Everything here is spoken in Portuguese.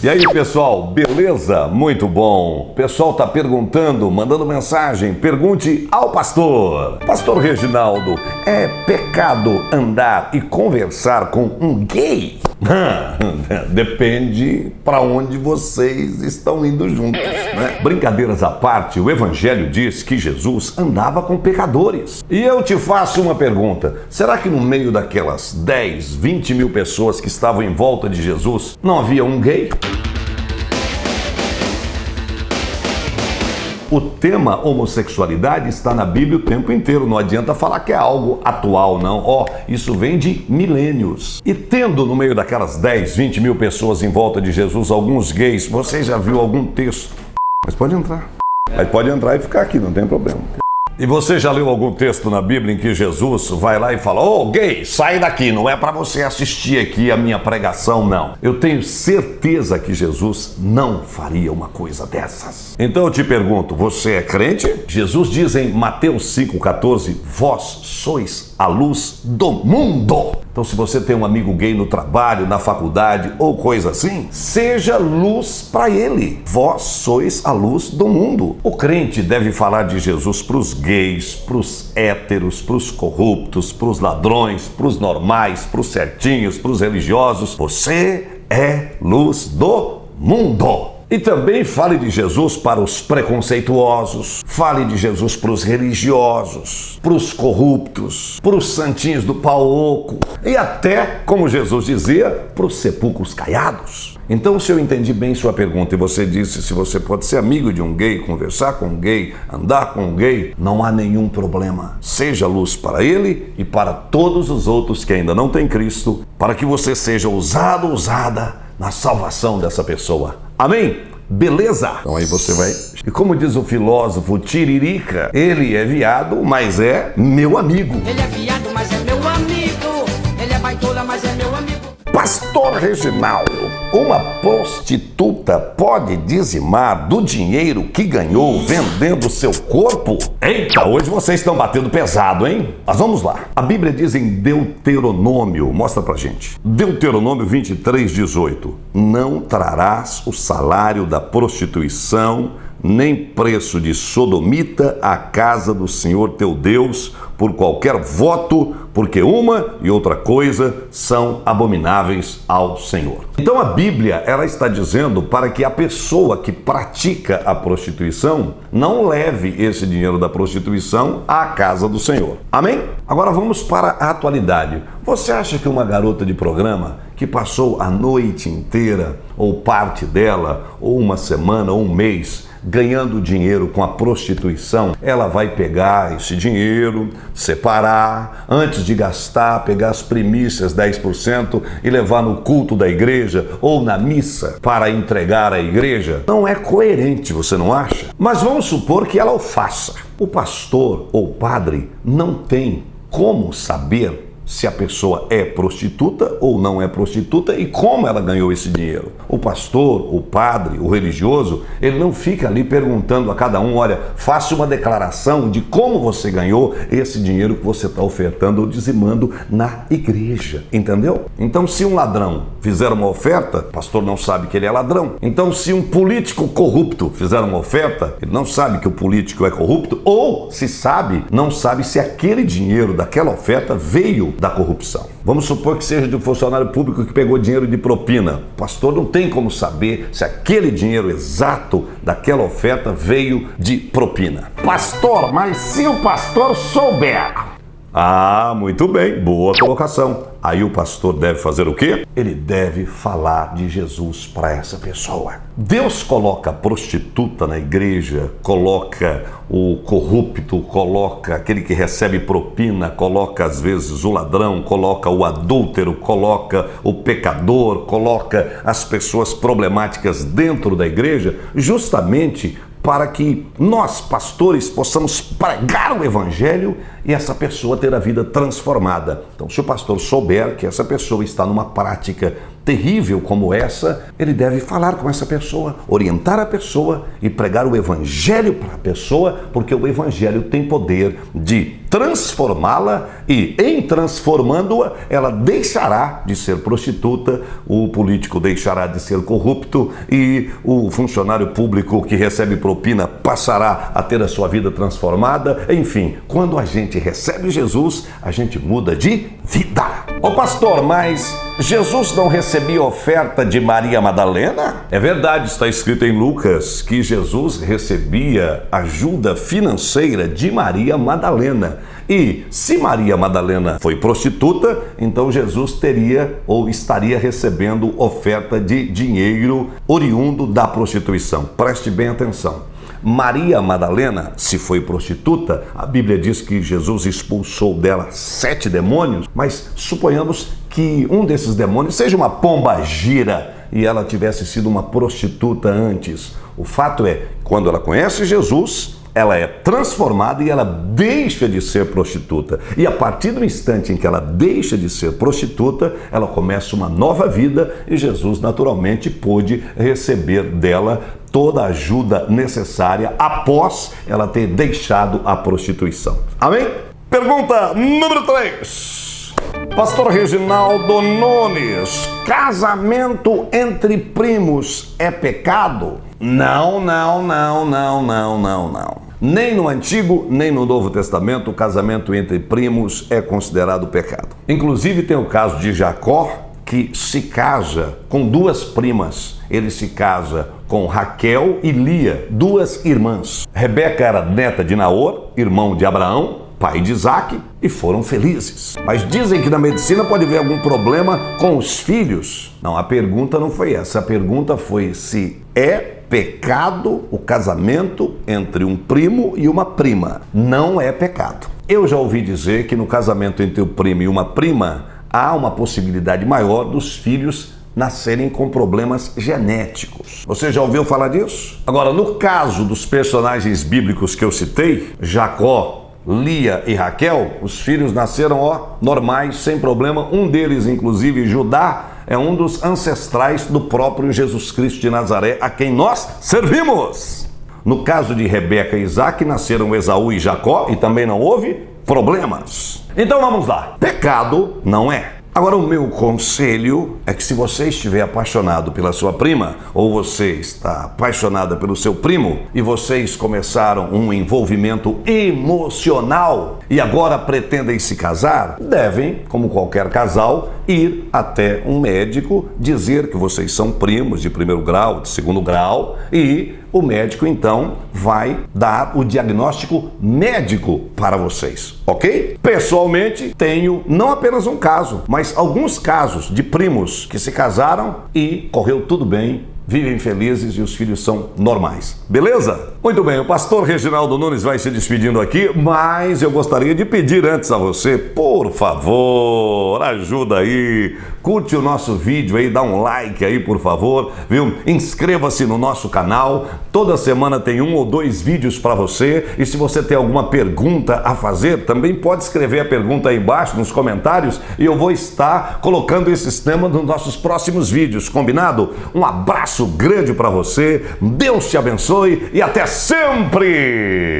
E aí, pessoal, beleza? Muito bom. O pessoal tá perguntando, mandando mensagem. Pergunte ao pastor. Pastor Reginaldo, é pecado andar e conversar com um gay? Depende para onde vocês estão indo juntos, né? Brincadeiras à parte, o Evangelho diz que Jesus andava com pecadores. E eu te faço uma pergunta: será que no meio daquelas 10, 20 mil pessoas que estavam em volta de Jesus não havia um gay? O tema homossexualidade está na Bíblia o tempo inteiro, não adianta falar que é algo atual, não. Isso vem de milênios. E tendo no meio daquelas 10, 20 mil pessoas em volta de Jesus alguns gays, você já viu algum texto? Mas pode entrar. Mas pode entrar e ficar aqui, não tem problema. E você já leu algum texto na Bíblia em que Jesus vai lá e fala: ô gay, sai daqui, não é para você assistir aqui a minha pregação, não. Eu tenho certeza que Jesus não faria uma coisa dessas. Então eu te pergunto, você é crente? Jesus diz em Mateus 5,14, vós sois a luz do mundo. Então se você tem um amigo gay no trabalho, na faculdade ou coisa assim, seja luz para ele. Vós sois a luz do mundo. O crente deve falar de Jesus para os gays, para os héteros, para os corruptos, para os ladrões, para os normais, para os certinhos, para os religiosos. Você é luz do mundo. E também fale de Jesus para os preconceituosos, fale de Jesus para os religiosos, para os corruptos, para os santinhos do pau oco e até, como Jesus dizia, para os sepulcros caiados. Então, se eu entendi bem sua pergunta e você disse se você pode ser amigo de um gay, conversar com um gay, andar com um gay, não há nenhum problema. Seja luz para ele e para todos os outros que ainda não têm Cristo, para que você seja usado, usada na salvação dessa pessoa. Amém? Beleza? Então aí você vai... E como diz o filósofo Tiririca, ele é viado, mas é meu amigo. Ele é viado, mas é meu amigo. Ele é baitola, mas é meu amigo. Pastor Reginaldo, uma prostituta pode dizimar do dinheiro que ganhou vendendo seu corpo? Eita, hoje vocês estão batendo pesado, hein? Mas vamos lá. A Bíblia diz em Deuteronômio, mostra pra gente. Deuteronômio 23:18. Não trarás o salário da prostituição, nem preço de sodomita à casa do Senhor teu Deus, por qualquer voto, porque uma e outra coisa são abomináveis ao Senhor. Então a Bíblia, ela está dizendo para que a pessoa que pratica a prostituição não leve esse dinheiro da prostituição à casa do Senhor. Amém? Agora vamos para a atualidade. Você acha que uma garota de programa que passou a noite inteira, ou parte dela, ou uma semana, ou um mês, ganhando dinheiro com a prostituição, ela vai pegar esse dinheiro, separar, antes de gastar, pegar as primícias 10% e levar no culto da igreja ou na missa para entregar à igreja? Não é coerente, você não acha? Mas vamos supor que ela o faça. O pastor ou padre não tem como saber se a pessoa é prostituta ou não é prostituta e como ela ganhou esse dinheiro. O pastor, o padre, o religioso, ele não fica ali perguntando a cada um: olha, faça uma declaração de como você ganhou esse dinheiro que você está ofertando ou dizimando na igreja, entendeu? Então, se um ladrão fizer uma oferta, o pastor não sabe que ele é ladrão. Então, se um político corrupto fizer uma oferta, ele não sabe que o político é corrupto, ou se sabe, não sabe se aquele dinheiro daquela oferta veio da corrupção. Vamos supor que seja de um funcionário público que pegou dinheiro de propina. O pastor não tem como saber se aquele dinheiro exato daquela oferta veio de propina. Pastor, mas se o pastor souber... Ah, muito bem, boa colocação. Aí o pastor deve fazer o quê? Ele deve falar de Jesus para essa pessoa. Deus coloca a prostituta na igreja, coloca o corrupto, coloca aquele que recebe propina, coloca às vezes o ladrão, coloca o adúltero, coloca o pecador, coloca as pessoas problemáticas dentro da igreja, justamente para que nós, pastores, possamos pregar o evangelho e essa pessoa ter a vida transformada. Então, se o pastor souber que essa pessoa está numa prática terrível como essa, ele deve falar com essa pessoa, orientar a pessoa e pregar o evangelho para a pessoa, porque o evangelho tem poder de transformá-la e, em transformando-a, ela deixará de ser prostituta, o político deixará de ser corrupto e o funcionário público que recebe propina passará a ter a sua vida transformada. Enfim, quando a gente recebe Jesus, a gente muda de vida. Ô pastor, mas Jesus não recebia oferta de Maria Madalena? É verdade, está escrito em Lucas que Jesus recebia ajuda financeira de Maria Madalena. E se Maria Madalena foi prostituta, então Jesus teria ou estaria recebendo oferta de dinheiro oriundo da prostituição. Preste bem atenção. Maria Madalena, se foi prostituta, a Bíblia diz que Jesus expulsou dela 7 demônios, mas suponhamos que um desses demônios seja uma pombagira e ela tivesse sido uma prostituta antes. O fato é, quando ela conhece Jesus, ela é transformada e ela deixa de ser prostituta. E a partir do instante em que ela deixa de ser prostituta, ela começa uma nova vida e Jesus naturalmente pôde receber dela toda a ajuda necessária após ela ter deixado a prostituição. Amém? Pergunta número 3. Pastor Reginaldo Nunes, casamento entre primos é pecado? Não. Nem no Antigo, nem no Novo Testamento, o casamento entre primos é considerado pecado. Inclusive tem o caso de Jacó, que se casa com 2 primas. Ele se casa com Raquel e Lia, 2 irmãs. Rebeca era neta de Naor, irmão de Abraão, pai de Isaac, e foram felizes. Mas dizem que na medicina pode haver algum problema com os filhos. Não, a pergunta não foi essa. A pergunta foi se é pecado o casamento entre um primo e uma prima. Não é pecado. Eu já ouvi dizer que no casamento entre o primo e uma prima há uma possibilidade maior dos filhos nascerem com problemas genéticos. Você já ouviu falar disso? Agora, no caso dos personagens bíblicos que eu citei, Jacó, Lia e Raquel, os filhos nasceram, normais, sem problema. Um deles, inclusive, Judá, é um dos ancestrais do próprio Jesus Cristo de Nazaré, a quem nós servimos. No caso de Rebeca e Isaac, nasceram Esaú e Jacó e também não houve problemas. Então vamos lá. Pecado não é. Agora, o meu conselho é que se você estiver apaixonado pela sua prima, ou você está apaixonada pelo seu primo, e vocês começaram um envolvimento emocional e agora pretendem se casar, devem, como qualquer casal, ir até um médico, dizer que vocês são primos de 1º grau, de 2º grau, e o médico então vai dar o diagnóstico médico para vocês, ok? Pessoalmente, tenho não apenas um caso, mas alguns casos de primos que se casaram e correu tudo bem, vivem felizes e os filhos são normais. Beleza? Muito bem, o pastor Reginaldo Nunes vai se despedindo aqui, mas eu gostaria de pedir antes a você, por favor, ajuda aí, curte o nosso vídeo aí, dá um like aí, por favor, viu? Inscreva-se no nosso canal, toda semana tem 1 ou 2 vídeos para você, e se você tem alguma pergunta a fazer, também pode escrever a pergunta aí embaixo nos comentários e eu vou estar colocando esses temas nos nossos próximos vídeos, combinado? Um abraço grande para você, Deus te abençoe e até sempre!